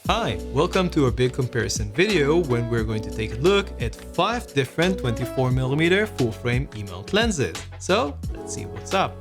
Hi, welcome to our big comparison video when we're going to take a look at 5 different 24mm full-frame E-mount lenses. So, let's see what's up.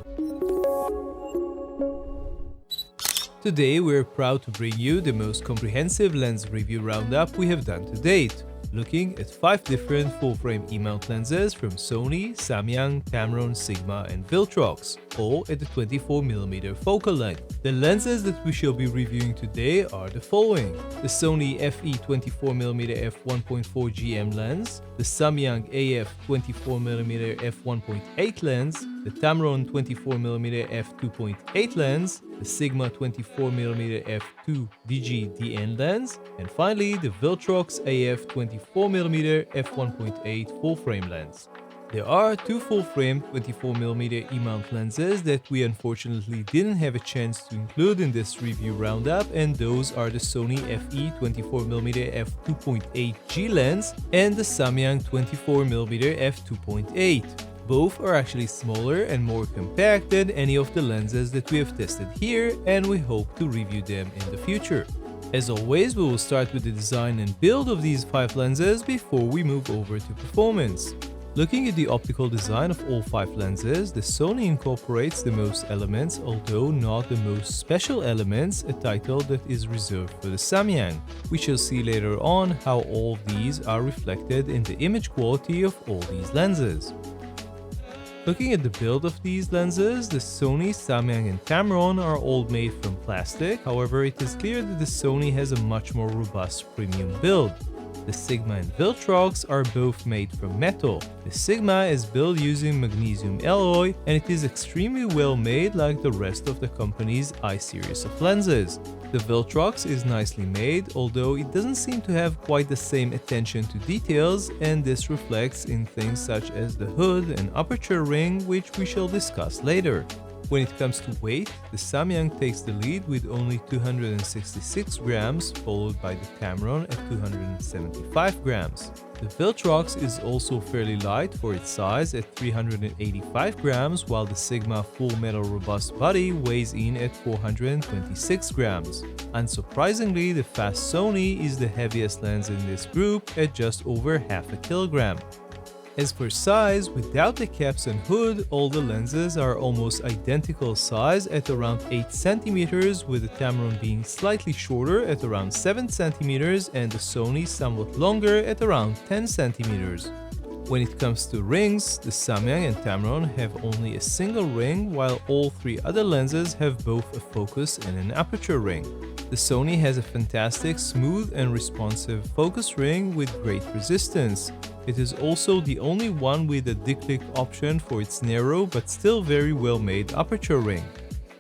Today we're proud to bring you the most comprehensive lens review roundup we have done to date, looking at 5 different full-frame E-mount lenses from Sony, Samyang, Tamron, Sigma and Viltrox, all at the 24mm focal length. The lenses that we shall be reviewing today are the following: the Sony FE 24mm f1.4 GM lens, the Samyang AF 24mm f1.8 lens, the Tamron 24mm f2.8 lens, the Sigma 24mm f2 DG DN lens, and finally the Viltrox AF 24mm f1.8 full-frame lens. There are 2 full-frame 24mm E-mount lenses that we unfortunately didn't have a chance to include in this review roundup, and those are the Sony FE 24mm f2.8G lens and the Samyang 24mm f2.8. Both are actually smaller and more compact than any of the lenses that we have tested here, and we hope to review them in the future. As always, we will start with the design and build of these 5 lenses before we move over to performance. Looking at the optical design of all 5 lenses, the Sony incorporates the most elements, although not the most special elements, a title that is reserved for the Samyang. We shall see later on how all of these are reflected in the image quality of all these lenses. Looking at the build of these lenses, the Sony, Samyang and Tamron are all made from plastic, however it is clear that the Sony has a much more robust premium build. The Sigma and Viltrox are both made from metal. The Sigma is built using magnesium alloy and it is extremely well made like the rest of the company's I series of lenses. The Viltrox is nicely made, although it doesn't seem to have quite the same attention to details, and this reflects in things such as the hood and aperture ring, which we shall discuss later. When it comes to weight, the Samyang takes the lead with only 266 grams, followed by the Tamron at 275 grams. The Viltrox is also fairly light for its size at 385 grams, while the Sigma full metal robust body weighs in at 426 grams. Unsurprisingly, the fast Sony is the heaviest lens in this group at just over half a kilogram. As for size, without the caps and hood, all the lenses are almost identical size at around 8 cm, with the Tamron being slightly shorter at around 7 cm and the Sony somewhat longer at around 10 cm. When it comes to rings, the Samyang and Tamron have only a single ring, while all 3 other lenses have both a focus and an aperture ring. The Sony has a fantastic, smooth and responsive focus ring with great resistance. It is also the only one with a declick option for its narrow but still very well made aperture ring.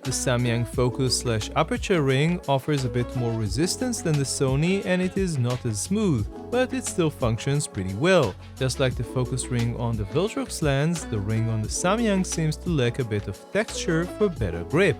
The Samyang focus/aperture ring offers a bit more resistance than the Sony and it is not as smooth, but it still functions pretty well. Just like the focus ring on the Viltrox lens, the ring on the Samyang seems to lack a bit of texture for better grip.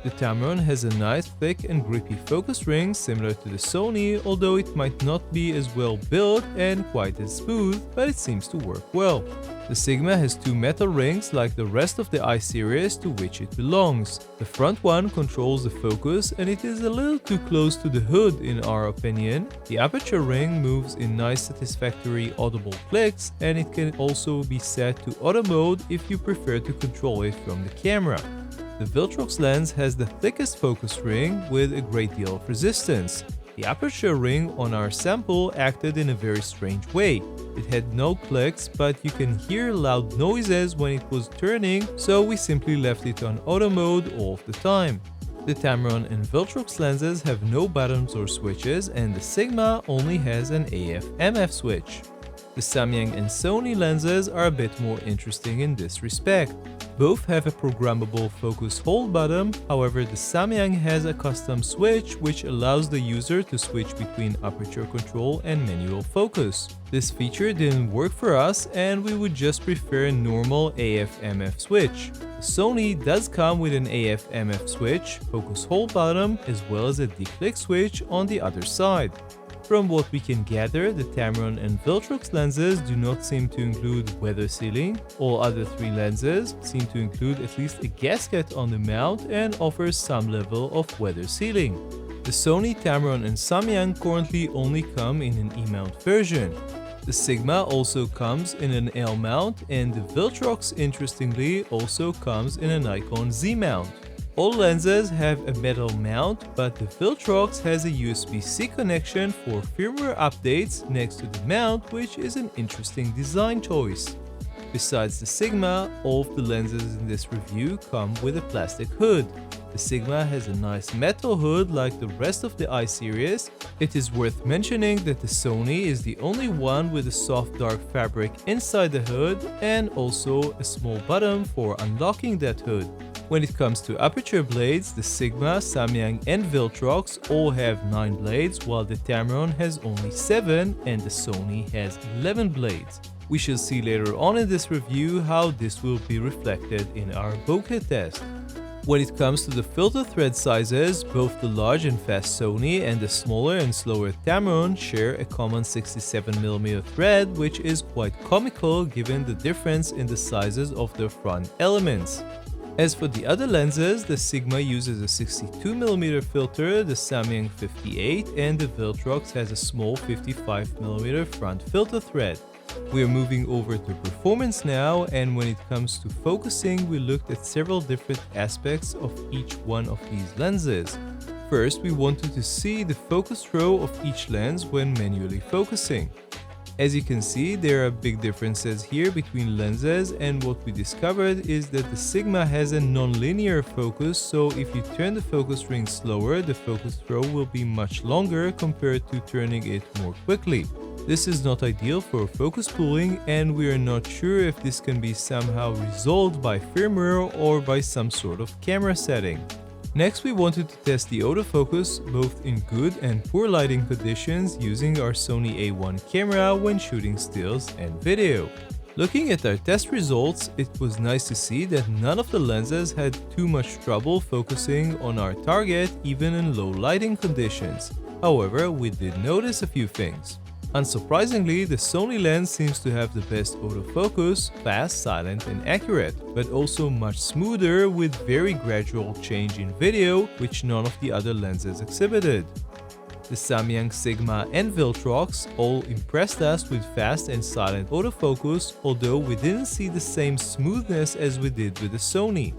The Tamron has a nice thick and grippy focus ring similar to the Sony, although it might not be as well built and quite as smooth, but it seems to work well. The Sigma has 2 metal rings like the rest of the I series to which it belongs. The front one controls the focus and it is a little too close to the hood in our opinion. The aperture ring moves in nice satisfactory audible clicks, and it can also be set to auto mode if you prefer to control it from the camera. The Viltrox lens has the thickest focus ring with a great deal of resistance. The aperture ring on our sample acted in a very strange way. It had no clicks, but you can hear loud noises when it was turning, so we simply left it on auto mode all of the time. The Tamron and Viltrox lenses have no buttons or switches, and the Sigma only has an AF/MF switch. The Samyang and Sony lenses are a bit more interesting in this respect. Both have a programmable focus hold button, however the Samyang has a custom switch which allows the user to switch between aperture control and manual focus. This feature didn't work for us and we would just prefer a normal AF/MF switch. The Sony does come with an AF/MF switch, focus hold button, as well as a declick switch on the other side. From what we can gather, the Tamron and Viltrox lenses do not seem to include weather sealing. All other 3 lenses seem to include at least a gasket on the mount and offer some level of weather sealing. The Sony, Tamron and Samyang currently only come in an E-mount version. The Sigma also comes in an L mount, and the Viltrox interestingly also comes in a Nikon Z mount. All lenses have a metal mount, but the Viltrox has a USB-C connection for firmware updates next to the mount, which is an interesting design choice. Besides the Sigma, all of the lenses in this review come with a plastic hood. The Sigma has a nice metal hood like the rest of the I series. It is worth mentioning that the Sony is the only one with a soft dark fabric inside the hood and also a small button for unlocking that hood. When it comes to aperture blades, the Sigma, Samyang and Viltrox all have 9 blades, while the Tamron has only 7 and the Sony has 11 blades. We shall see later on in this review how this will be reflected in our bokeh test. When it comes to the filter thread sizes, both the large and fast Sony and the smaller and slower Tamron share a common 67mm thread, which is quite comical given the difference in the sizes of their front elements. As for the other lenses, the Sigma uses a 62mm filter, the Samyang 58, and the Viltrox has a small 55mm front filter thread. We are moving over to performance now, and when it comes to focusing, we looked at several different aspects of each one of these lenses. First, we wanted to see the focus throw of each lens when manually focusing. As you can see, there are big differences here between lenses, and what we discovered is that the Sigma has a non-linear focus, so if you turn the focus ring slower, the focus throw will be much longer compared to turning it more quickly. This is not ideal for focus pulling, and we are not sure if this can be somehow resolved by firmware or by some sort of camera setting. Next, we wanted to test the autofocus both in good and poor lighting conditions using our Sony A1 camera when shooting stills and video. Looking at our test results, it was nice to see that none of the lenses had too much trouble focusing on our target even in low lighting conditions. However, we did notice a few things. Unsurprisingly, the Sony lens seems to have the best autofocus, fast, silent and accurate, but also much smoother with very gradual change in video, which none of the other lenses exhibited. The Samyang, Sigma and Viltrox all impressed us with fast and silent autofocus, although we didn't see the same smoothness as we did with the Sony.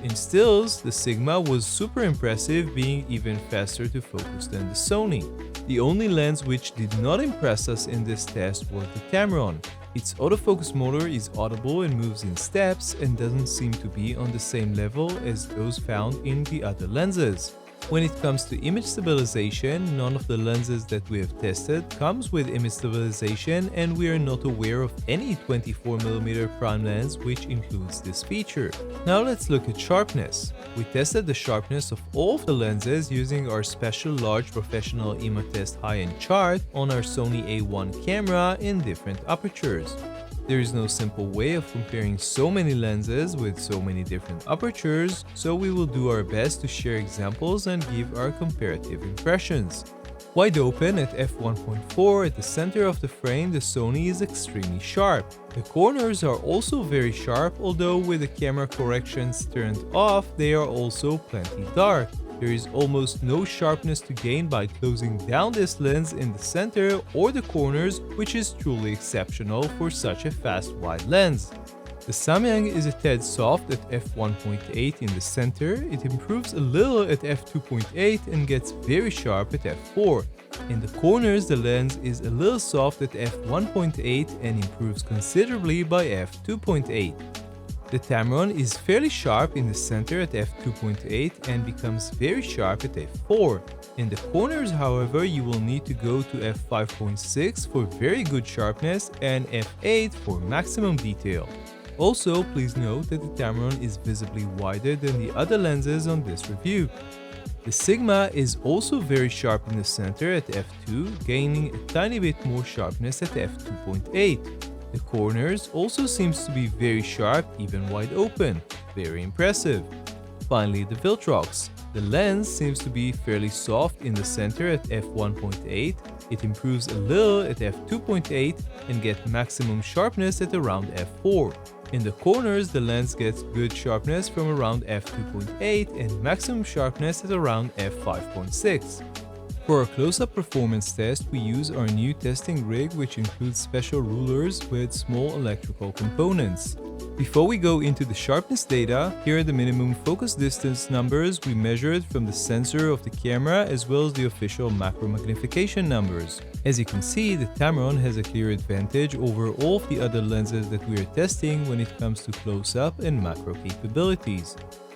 In stills, the Sigma was super impressive, being even faster to focus than the Sony. The only lens which did not impress us in this test was the Tamron. Its autofocus motor is audible and moves in steps and doesn't seem to be on the same level as those found in the other lenses. When it comes to image stabilization, none of the lenses that we have tested comes with image stabilization, and we are not aware of any 24mm prime lens which includes this feature. Now let's look at sharpness. We tested the sharpness of all of the lenses using our special large professional IMATest high-end chart on our Sony A1 camera in different apertures. There is no simple way of comparing so many lenses with so many different apertures, so we will do our best to share examples and give our comparative impressions. Wide open at f1.4 at the center of the frame, the Sony is extremely sharp. The corners are also very sharp, although with the camera corrections turned off, they are also plenty dark. There is almost no sharpness to gain by closing down this lens in the center or the corners, which is truly exceptional for such a fast wide lens. The Samyang is a tad soft at f1.8 in the center, it improves a little at f2.8 and gets very sharp at f4. In the corners, the lens is a little soft at f1.8 and improves considerably by f2.8. The Tamron is fairly sharp in the center at f2.8 and becomes very sharp at f4. In the corners, however, you will need to go to f5.6 for very good sharpness and f8 for maximum detail. Also, please note that the Tamron is visibly wider than the other lenses on this review. The Sigma is also very sharp in the center at f2, gaining a tiny bit more sharpness at f2.8. The corners also seems to be very sharp, even wide open. Very impressive. Finally, the Viltrox. The lens seems to be fairly soft in the center at f1.8, It improves a little at f2.8 and gets maximum sharpness at around f4. In the corners, the lens gets good sharpness from around f2.8 and maximum sharpness at around f5.6. For our close-up performance test, we use our new testing rig, which includes special rulers with small electrical components. Before we go into the sharpness data, here are the minimum focus distance numbers we measured from the sensor of the camera as well as the official macro magnification numbers. As you can see, the Tamron has a clear advantage over all of the other lenses that we are testing when it comes to close-up and macro capabilities.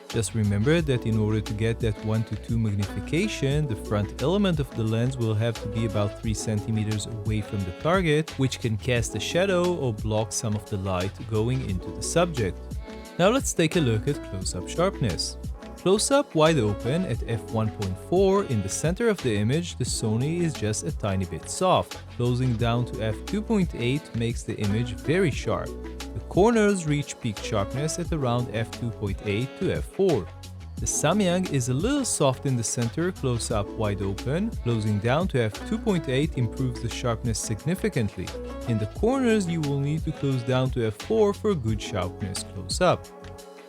Just remember that in order to get that 1:2 magnification, the front element of the lens will have to be about 3 cm away from the target, which can cast a shadow or block some of the light going into the subject. Now let's take a look at close-up sharpness. Close-up wide open at f1.4 in the center of the image, the Sony is just a tiny bit soft. Closing down to f2.8 makes the image very sharp. The corners reach peak sharpness at around f2.8 to f4. The Samyang is a little soft in the center close-up wide open. Closing down to f2.8 improves the sharpness significantly. In the corners, you will need to close down to f4 for good sharpness close-up.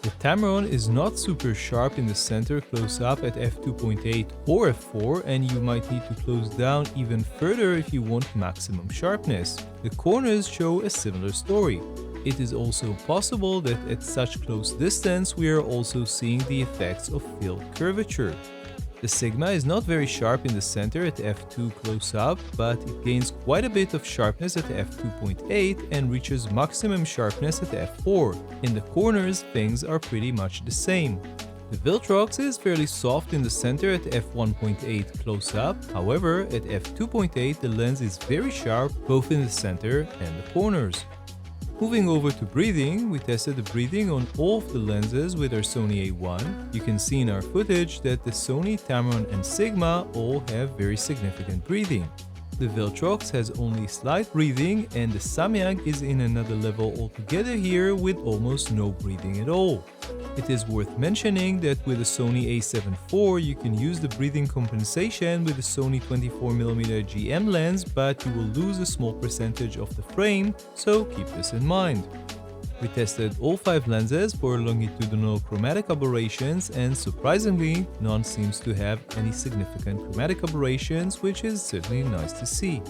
The Tamron is not super sharp in the center close-up at f2.8 or f4, and you might need to close down even further if you want maximum sharpness. The corners show a similar story. It is also possible that at such close distance we are also seeing the effects of field curvature. The Sigma is not very sharp in the center at f2 close-up, but it gains quite a bit of sharpness at f2.8 and reaches maximum sharpness at f4. In the corners, things are pretty much the same. The Viltrox is fairly soft in the center at f1.8 close-up, however, at f2.8 the lens is very sharp both in the center and the corners. Moving over to breathing, we tested the breathing on all of the lenses with our Sony A1. You can see in our footage that the Sony, Tamron and Sigma all have very significant breathing. The Viltrox has only slight breathing and the Samyang is in another level altogether here with almost no breathing at all. It is worth mentioning that with the Sony a7 IV you can use the breathing compensation with the Sony 24mm GM lens, but you will lose a small percentage of the frame, so keep this in mind. We tested all 5 lenses for longitudinal chromatic aberrations and surprisingly, none seems to have any significant chromatic aberrations, which is certainly nice to see.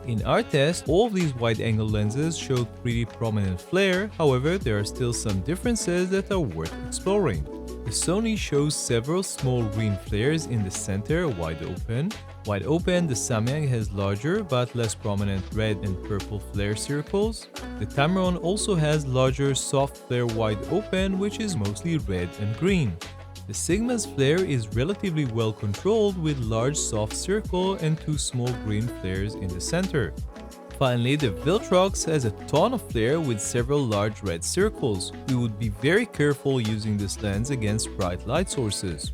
In our test, all of these wide-angle lenses showed pretty prominent flare, however there are still some differences that are worth exploring. The Sony shows several small green flares in the center wide open. Wide open, the Samyang has larger but less prominent red and purple flare circles. The Tamron also has larger soft flare wide open, which is mostly red and green. The Sigma's flare is relatively well controlled with large soft circle and 2 small green flares in the center. Finally, the Viltrox has a ton of flare with several large red circles. We would be very careful using this lens against bright light sources.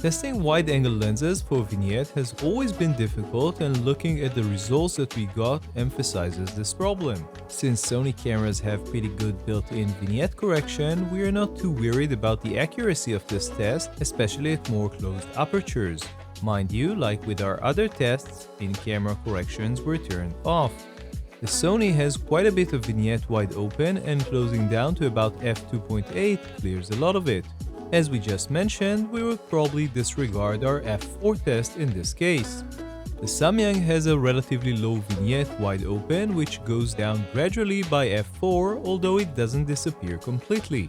Testing wide-angle lenses for Vignette has always been difficult, and looking at the results that we got emphasizes this problem. Since Sony cameras have pretty good built-in vignette correction, we are not too worried about the accuracy of this test, especially at more closed apertures. Mind you, like with our other tests, in-camera corrections were turned off. The Sony has quite a bit of vignette wide open, and closing down to about f2.8 clears a lot of it. As we just mentioned, we would probably disregard our f4 test in this case. The Samyang has a relatively low vignette wide open, which goes down gradually by f4, although it doesn't disappear completely.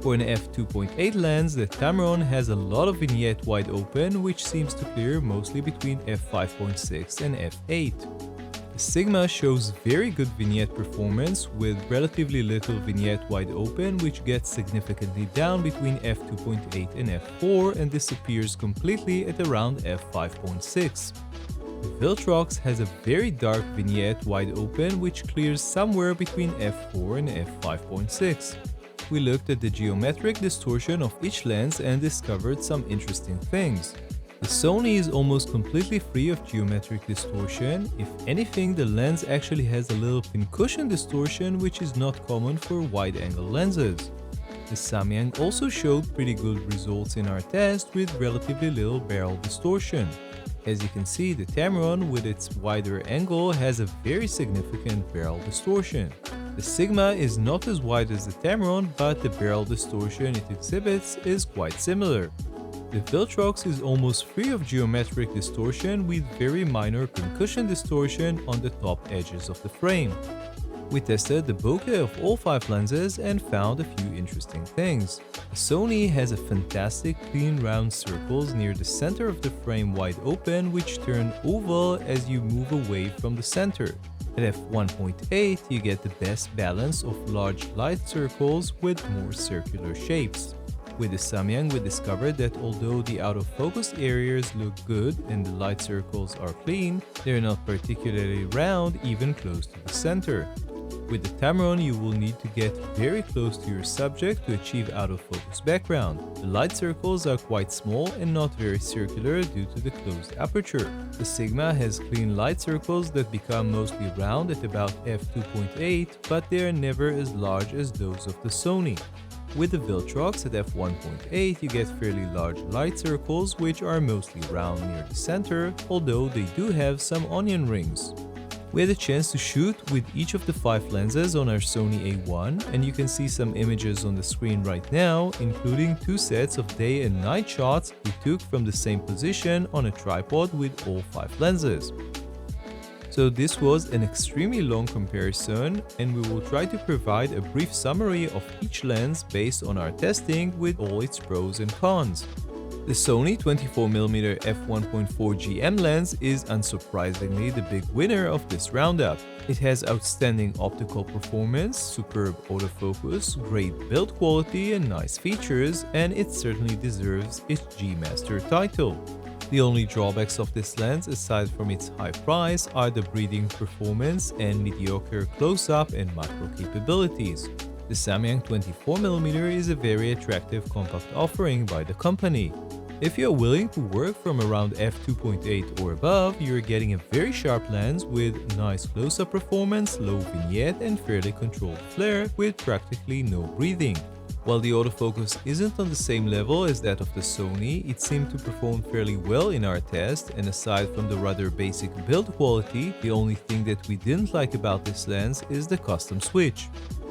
For an f2.8 lens, the Tamron has a lot of vignette wide open, which seems to clear mostly between f5.6 and f8. Sigma shows very good vignette performance with relatively little vignette wide open, which gets significantly down between f2.8 and f4 and disappears completely at around f5.6. The Viltrox has a very dark vignette wide open, which clears somewhere between f4 and f5.6. We looked at the geometric distortion of each lens and discovered some interesting things. The Sony is almost completely free of geometric distortion. If anything, the lens actually has a little pincushion distortion, which is not common for wide-angle lenses. The Samyang also showed pretty good results in our test with relatively little barrel distortion. As you can see, the Tamron with its wider angle has a very significant barrel distortion. The Sigma is not as wide as the Tamron, but the barrel distortion it exhibits is quite similar. The Viltrox is almost free of geometric distortion with very minor pincushion distortion on the top edges of the frame. We tested the bokeh of all 5 lenses and found a few interesting things. The Sony has a fantastic clean round circles near the center of the frame wide open which turn oval as you move away from the center. At f1.8 you get the best balance of large light circles with more circular shapes. With the Samyang we discovered that although the out of focus areas look good and the light circles are clean, they are not particularly round even close to the center. With the Tamron, you will need to get very close to your subject to achieve out-of-focus background. The light circles are quite small and not very circular due to the closed aperture. The Sigma has clean light circles that become mostly round at about f2.8, but they are never as large as those of the Sony. With the Viltrox at f1.8, you get fairly large light circles which are mostly round near the center, although they do have some onion rings. We had a chance to shoot with each of the 5 lenses on our Sony A1, and you can see some images on the screen right now, including 2 sets of day and night shots we took from the same position on a tripod with all 5 lenses. So this was an extremely long comparison, and we will try to provide a brief summary of each lens based on our testing with all its pros and cons. The Sony 24mm f1.4 GM lens is unsurprisingly the big winner of this roundup. It has outstanding optical performance, superb autofocus, great build quality and nice features, and it certainly deserves its G-Master title. The only drawbacks of this lens, aside from its high price, are the breathing performance and mediocre close-up and macro capabilities. The Samyang 24mm is a very attractive compact offering by the company. If you're willing to work from around f2.8 or above, you're getting a very sharp lens with nice close-up performance, low vignette and fairly controlled flare with practically no breathing. While the autofocus isn't on the same level as that of the Sony, it seemed to perform fairly well in our test, and aside from the rather basic build quality, the only thing that we didn't like about this lens is the custom switch.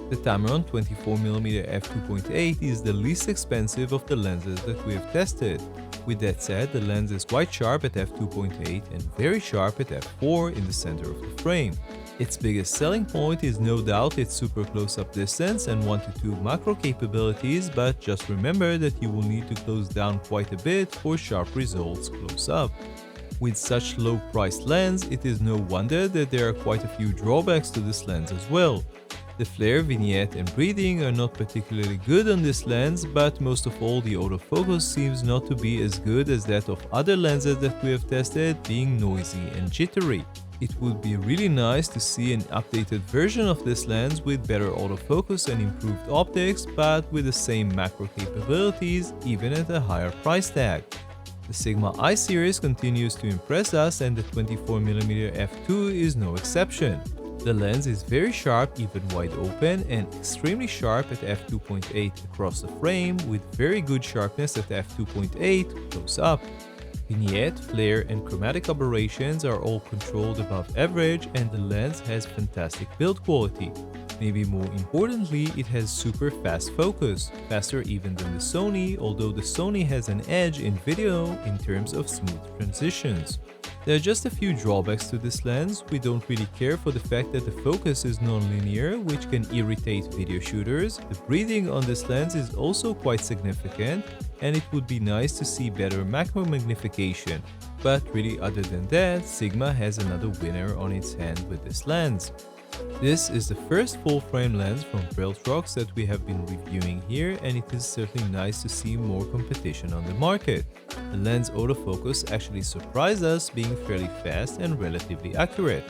The Tamron 24mm f2.8 is the least expensive of the lenses that we have tested. With that said, the lens is quite sharp at f2.8 and very sharp at f4 in the center of the frame. Its biggest selling point is no doubt its super close-up distance and 1:2 macro capabilities, but just remember that you will need to close down quite a bit for sharp results close up. With such low-priced lens, it is no wonder that there are quite a few drawbacks to this lens as well. The flare, vignette and breathing are not particularly good on this lens, but most of all the autofocus seems not to be as good as that of other lenses that we have tested, being noisy and jittery. It would be really nice to see an updated version of this lens with better autofocus and improved optics, but with the same macro capabilities even at a higher price tag. The Sigma I series continues to impress us, and the 24mm f2 is no exception. The lens is very sharp even wide open and extremely sharp at f2.8 across the frame, with very good sharpness at f2.8 close up. Vignette, flare and chromatic aberrations are all controlled above average, and the lens has fantastic build quality. Maybe more importantly, it has super fast focus, faster even than the Sony, although the Sony has an edge in video in terms of smooth transitions. There are just a few drawbacks to this lens. We don't really care for the fact that the focus is non-linear, which can irritate video shooters. The breathing on this lens is also quite significant, and it would be nice to see better macro magnification. But really, other than that, Sigma has another winner on its hand with this lens. This is the first full-frame lens from Viltrox that we have been reviewing here, and it is certainly nice to see more competition on the market. The lens autofocus actually surprised us, being fairly fast and relatively accurate.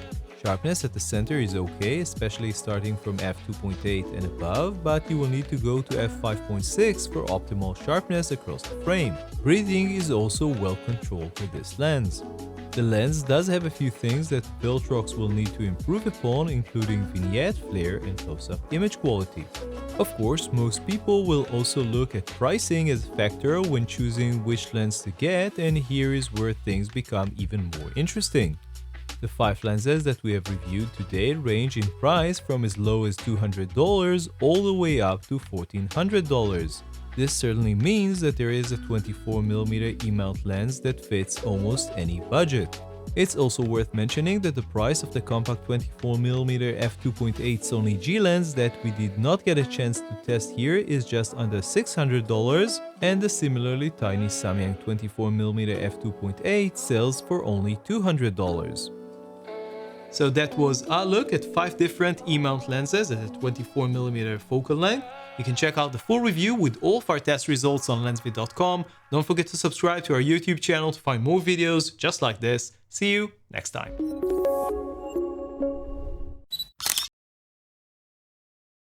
Sharpness at the center is okay, especially starting from f2.8 and above, but you will need to go to f5.6 for optimal sharpness across the frame. Breathing is also well controlled with this lens. The lens does have a few things that Viltrox will need to improve upon, including vignette, flare and close-up image quality. Of course, most people will also look at pricing as a factor when choosing which lens to get, and here is where things become even more interesting. The 5 lenses that we have reviewed today range in price from as low as $200 all the way up to $1,400. This certainly means that there is a 24mm E-mount lens that fits almost any budget. It's also worth mentioning that the price of the compact 24mm f2.8 Sony G lens that we did not get a chance to test here is just under $600, and the similarly tiny Samyang 24mm f2.8 sells for only $200. So that was our look at 5 different E-mount lenses at a 24mm focal length. You can check out the full review with all of our test results on lensvid.com. Don't forget to subscribe to our YouTube channel to find more videos just like this. See you next time.